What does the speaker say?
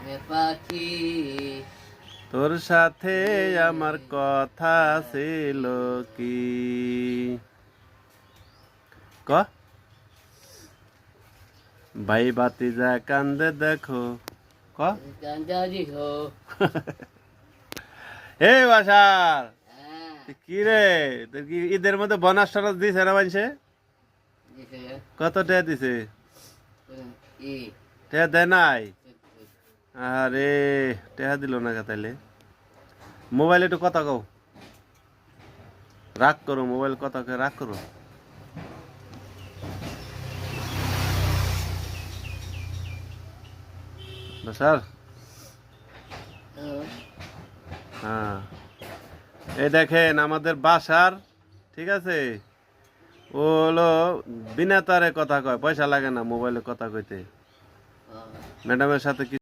পাখি তোর সাথে আমার কথা ছিল কি ক ভাই বাতিজা কান্দে দেখো ক কাঞ্জারি হো হে বাসার হ্যাঁ তুই কি রে তোর কি ঈদের মধ্যে বোনাস টনাস দিছে না মানছে দিছে কত টাকা দিছে ই টাকা দেয় নাই আরে টাকা দিল না তাইলে মোবাইলে একটু কথা কও রাগ করো মোবাইল কথা কে রাগ করো স্যার হ্যাঁ এই দেখেন আমাদের বাসার ঠিক আছে ও হলো বিনা তারে কথা কয় পয়সা লাগে না মোবাইলে কথা কইতে ম্যাডামের সাথে